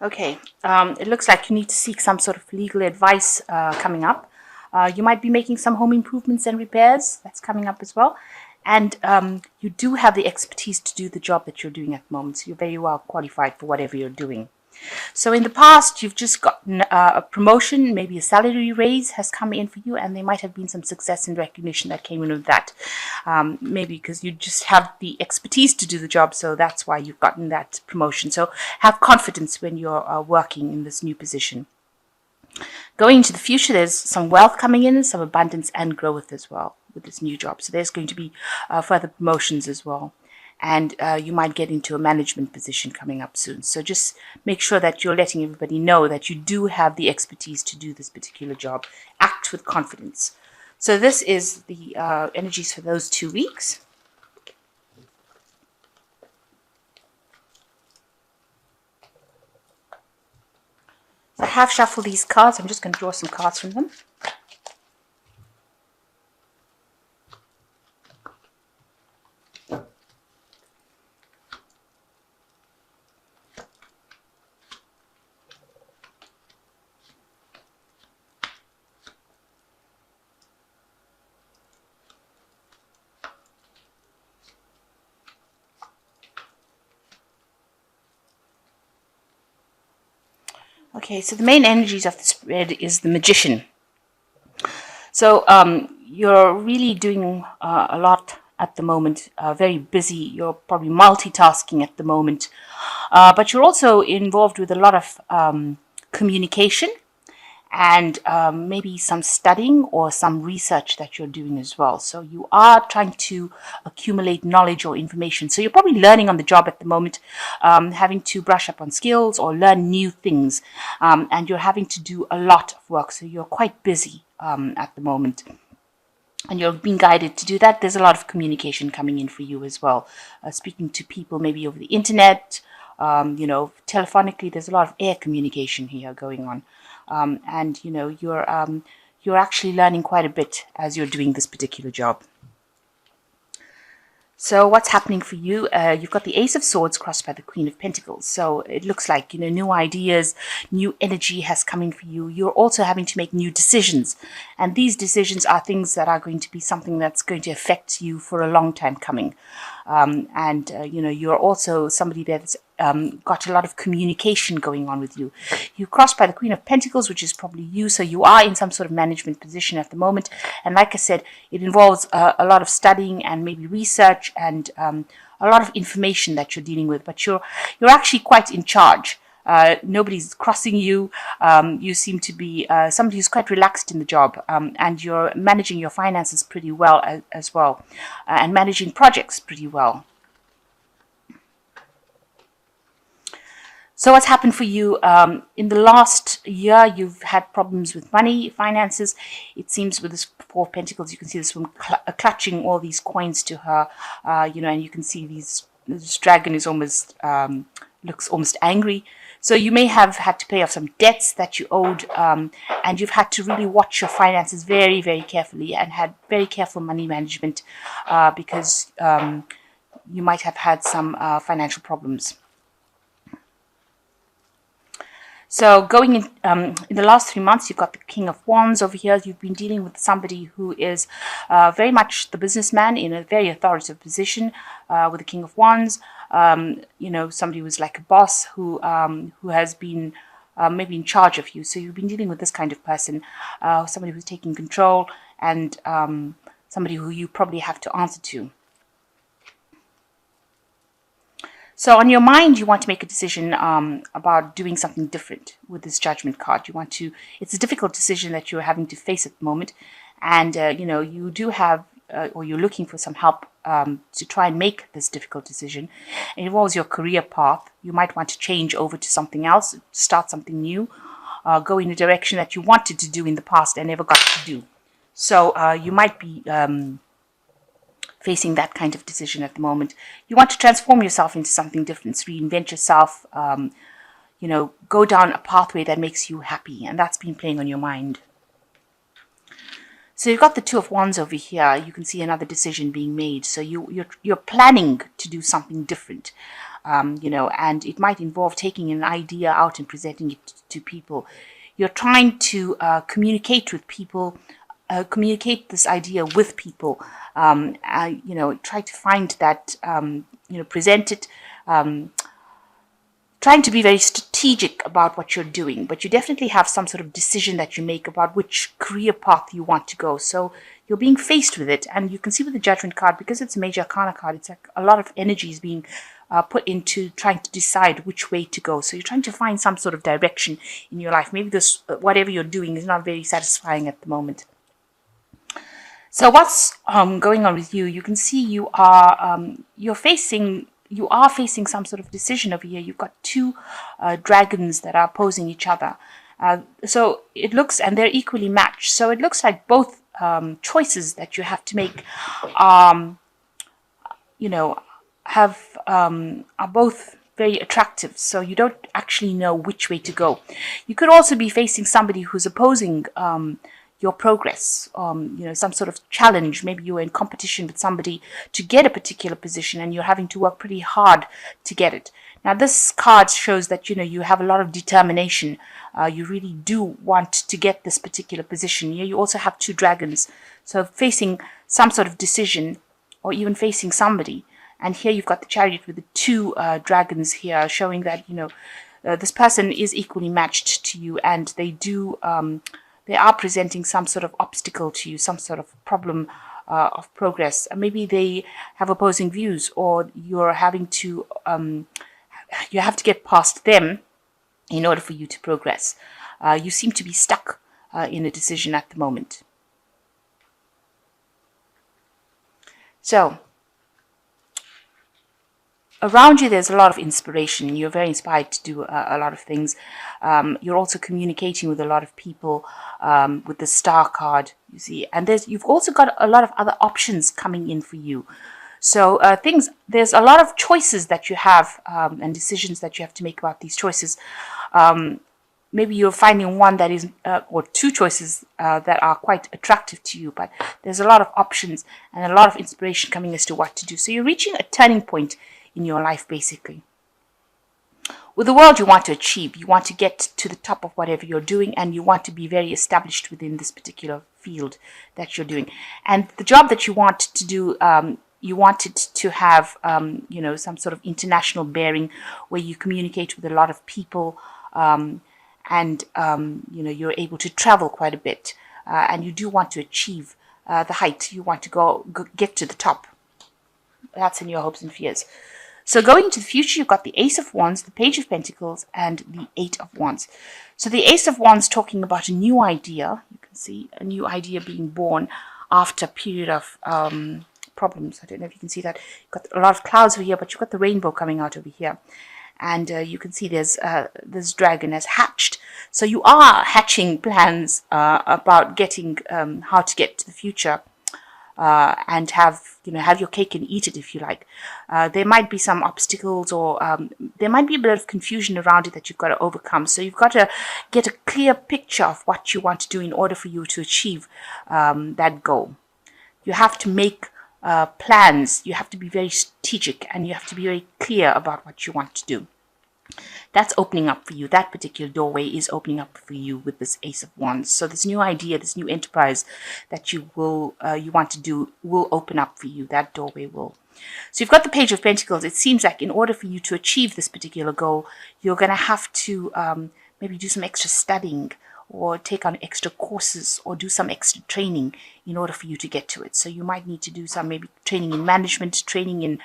Okay, it looks like you need to seek some sort of legal advice coming up. You might be making some home improvements and repairs. That's coming up as well. And you do have the expertise to do the job that you're doing at the moment. So you're very well qualified for whatever you're doing. So in the past, you've just gotten a promotion, maybe a salary raise has come in for you, and there might have been some success and recognition that came in with that. Maybe because you just have the expertise to do the job, so that's why you've gotten that promotion. So have confidence when you're working in this new position. Going into the future, there's some wealth coming in, some abundance and growth as well with this new job. So there's going to be further promotions as well. And you might get into a management position coming up soon. So just make sure that you're letting everybody know that you do have the expertise to do this particular job. Act with confidence. So this is the energies for those 2 weeks. So I have shuffled these cards. I'm just going to draw some cards from them. Okay, so the main energies of the spread is the Magician. So you're really doing a lot at the moment, very busy. You're probably multitasking at the moment, but you're also involved with a lot of communication and maybe some studying or some research that you're doing as well. So you are trying to accumulate knowledge or information. So you're probably learning on the job at the moment, having to brush up on skills or learn new things. And you're having to do a lot of work. So you're quite busy at the moment. And you're being guided to do that. There's a lot of communication coming in for you as well. Speaking to people maybe over the internet, telephonically. There's a lot of air communication here going on. And you're actually learning quite a bit as you're doing this particular job. So what's happening for you? You've got the Ace of Swords crossed by the Queen of Pentacles. So it looks like, new ideas, new energy has come in for you. You're also having to make new decisions. And these decisions are things that are going to be something that's going to affect you for a long time coming. You're also somebody that's got a lot of communication going on with you. You crossed by the Queen of Pentacles, which is probably you. So you are in some sort of management position at the moment. And like I said, it involves a lot of studying and maybe research and a lot of information that you're dealing with. But you're actually quite in charge. Nobody's crossing you. You seem to be somebody who's quite relaxed in the job, and you're managing your finances pretty well as well, and managing projects pretty well. So what's happened for you in the last year? You've had problems with money, finances. It seems with this Four of Pentacles, you can see this woman clutching all these coins to her, and you can see this dragon is almost looks almost angry. So you may have had to pay off some debts that you owed, and you've had to really watch your finances very, very carefully and had very careful money management because you might have had some financial problems. So going in the last 3 months, you've got the King of Wands over here. You've been dealing with somebody who is very much the businessman in a very authoritative position with the King of Wands. Somebody who's like a boss who has been maybe in charge of you. So you've been dealing with this kind of person, somebody who's taking control and somebody who you probably have to answer to. So on your mind, you want to make a decision about doing something different with this Judgment card. It's a difficult decision that you're having to face at the moment. And, you do have, or you're looking for some help to try and make this difficult decision. It involves your career path. You might want to change over to something else, start something new, go in a direction that you wanted to do in the past and never got to do. So you might be facing that kind of decision at the moment. You want to transform yourself into something different, reinvent yourself, go down a pathway that makes you happy, and that's been playing on your mind. So you've got the Two of Wands over here. You can see another decision being made. So you're planning to do something different. and it might involve taking an idea out and presenting it to people. You're trying to communicate with people, communicate this idea with people, try to find that, present it, trying to be very strategic about what you're doing, but you definitely have some sort of decision that you make about which career path you want to go. So you're being faced with it, and you can see with the Judgment card, because it's a major arcana card, it's like a lot of energy is being put into trying to decide which way to go. So you're trying to find some sort of direction in your life. Maybe this whatever you're doing is not very satisfying at the moment. So what's going on with you? You can see you are facing some sort of decision over here. You've got two dragons that are opposing each other. So it looks, and they're equally matched. So it looks like both choices that you have to make, are both very attractive. So you don't actually know which way to go. You could also be facing somebody who's opposing your progress, some sort of challenge. Maybe you're in competition with somebody to get a particular position and you're having to work pretty hard to get it. Now, this card shows that, you have a lot of determination. You really do want to get this particular position. You also have two dragons. So facing some sort of decision or even facing somebody. And here you've got the Chariot with the two dragons here, showing that, this person is equally matched to you, and they are presenting some sort of obstacle to you, some sort of problem of progress. Maybe they have opposing views, or you have to get past them in order for you to progress. You seem to be stuck in a decision at the moment. So, around you, there's a lot of inspiration. You're very inspired to do a lot of things. You're also communicating with a lot of people with the Star card, you see. And you've also got a lot of other options coming in for you. So there's a lot of choices that you have and decisions that you have to make about these choices. Maybe you're finding one that is, or two choices that are quite attractive to you, but there's a lot of options and a lot of inspiration coming as to what to do. So you're reaching a turning point in your life, basically. With the world you want to achieve, you want to get to the top of whatever you're doing, and you want to be very established within this particular field that you're doing. And the job that you want to do, you want it to have, some sort of international bearing where you communicate with a lot of people, and you're able to travel quite a bit, and you do want to achieve the height. You want to get to the top. That's in your hopes and fears. So going into the future, you've got the Ace of Wands, the Page of Pentacles, and the Eight of Wands. So the Ace of Wands talking about a new idea. You can see a new idea being born after a period of problems. I don't know if you can see that. You've got a lot of clouds over here, but you've got the rainbow coming out over here. And you can see this dragon has hatched. So you are hatching plans about getting how to get to the future. And have your cake and eat it, if you like. There might be some obstacles, or there might be a bit of confusion around it that you've got to overcome. So you've got to get a clear picture of what you want to do in order for you to achieve that goal. You have to make plans. You have to be very strategic, and you have to be very clear about what you want to do. That's opening up for you. That particular doorway is opening up for you with this Ace of Wands. So this new idea, this new enterprise that you want to do will open up for you. That doorway will. So you've got the Page of Pentacles. It seems like in order for you to achieve this particular goal, you're going to have to maybe do some extra studying, or take on extra courses, or do some extra training in order for you to get to it. So you might need to do some maybe training in management, training in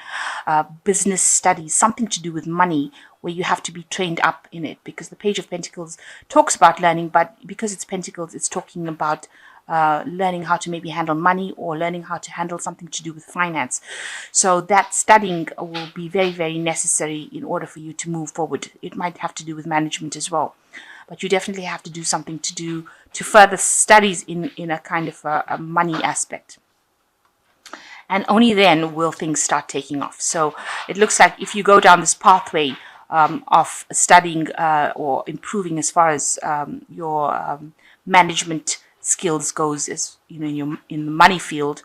business studies, something to do with money, where you have to be trained up in it, because the Page of Pentacles talks about learning, but because it's Pentacles, it's talking about learning how to maybe handle money, or learning how to handle something to do with finance. So that studying will be very, very necessary in order for you to move forward. It might have to do with management as well, but you definitely have to do something to further studies in a kind of a money aspect. And only then will things start taking off. So it looks like if you go down this pathway of studying or improving as far as your management skills goes, as in the money field,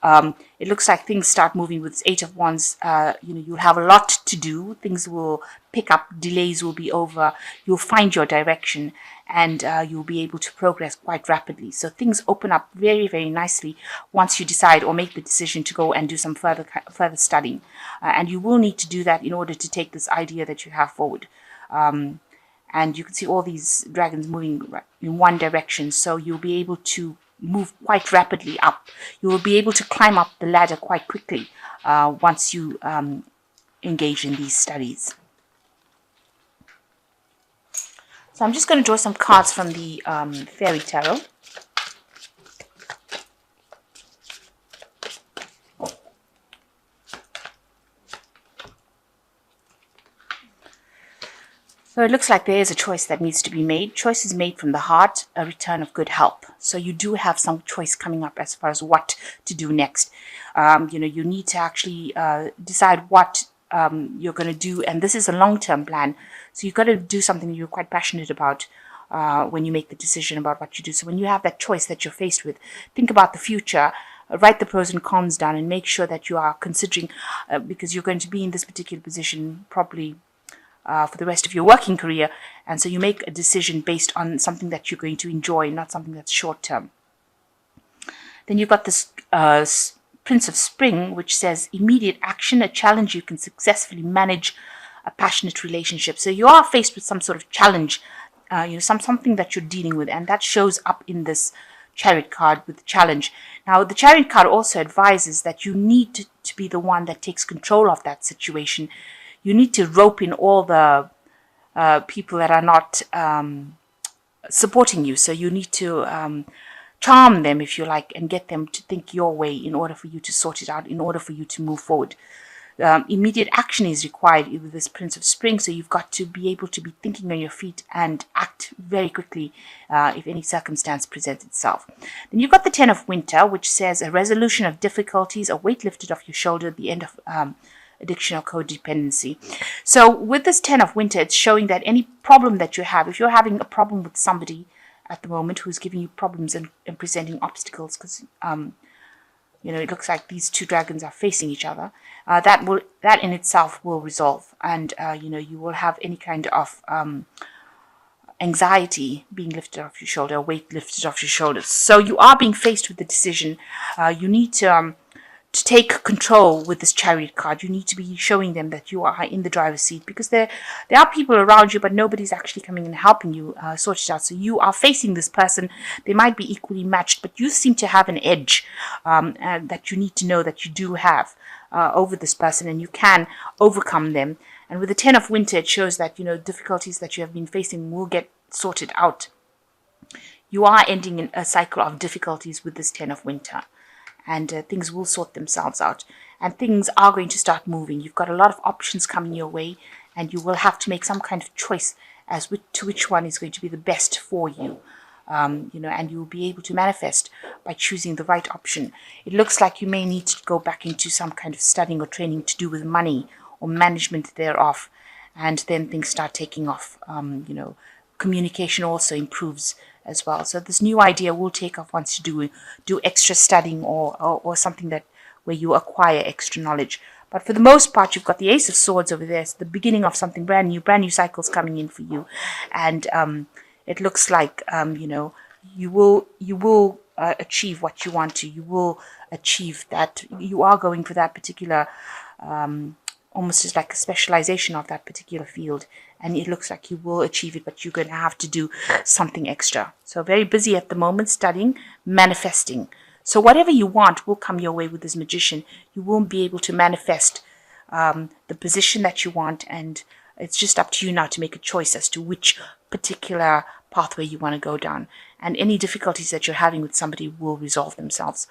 It looks like things start moving with this Eight of Wands. You'll have a lot to do. Things will pick up. Delays will be over. You'll find your direction, and you'll be able to progress quite rapidly. So things open up very, very nicely once you decide or make the decision to go and do some further studying. And you will need to do that in order to take this idea that you have forward. And you can see all these dragons moving in one direction. So you'll be able to move quite rapidly up. You will be able to climb up the ladder quite quickly once you engage in these studies. So I'm just going to draw some cards from the Fairy Tarot. So it looks like there is a choice that needs to be made. Choice is made from the heart, a return of good help. So you do have some choice coming up as far as what to do next. You need to actually decide what you're going to do. And this is a long-term plan. So you've got to do something you're quite passionate about when you make the decision about what you do. So when you have that choice that you're faced with, think about the future. Write the pros and cons down and make sure that you are considering, because you're going to be in this particular position probably for the rest of your working career, and so you make a decision based on something that you're going to enjoy, not something that's short term. Then you've got this Prince of Spring, which says immediate action, a challenge you can successfully manage, a passionate relationship. So you are faced with some sort of challenge, something that you're dealing with, and that shows up in this Chariot card with the challenge. Now, the Chariot card also advises that you need to be the one that takes control of that situation. You need to rope in all the people that are not supporting you. So you need to charm them, if you like, and get them to think your way in order for you to sort it out, in order for you to move forward. Immediate action is required with this Prince of Spring, so you've got to be able to be thinking on your feet and act very quickly if any circumstance presents itself. Then you've got the Ten of Winter, which says a resolution of difficulties, a weight lifted off your shoulder at the end of addiction or codependency. So with this Ten of Winter, it's showing that any problem that you have, if you're having a problem with somebody at the moment who's giving you problems and presenting obstacles, because it looks like these two dragons are facing each other, that in itself will resolve, and you will have any kind of anxiety being lifted off your shoulder, weight lifted off your shoulders. So you are being faced with the decision. You need to take control with this Chariot card. You need to be showing them that you are in the driver's seat, because there are people around you, but nobody's actually coming and helping you sort it out. So you are facing this person. They might be equally matched, but you seem to have an edge that you need to know that you do have over this person, and you can overcome them. And with the Ten of Winter, it shows that difficulties that you have been facing will get sorted out. You are ending in a cycle of difficulties with this Ten of Winter. And things will sort themselves out. And things are going to start moving. You've got a lot of options coming your way. And you will have to make some kind of choice as to which one is going to be the best for you. And you will be able to manifest by choosing the right option. It looks like you may need to go back into some kind of studying or training to do with money or management thereof. And then things start taking off. Communication also improves as well. So this new idea will take off once you do extra studying or something where you acquire extra knowledge. But for the most part, you've got the Ace of Swords over there. It's the beginning of something brand new cycles coming in for you. And it looks like you will achieve what you want to. You will achieve that. You are going for that particular almost as like a specialization of that particular field. And it looks like you will achieve it, but you're going to have to do something extra. So very busy at the moment, studying, manifesting. So whatever you want will come your way with this Magician. You won't be able to manifest the position that you want. And it's just up to you now to make a choice as to which particular pathway you want to go down. And any difficulties that you're having with somebody will resolve themselves.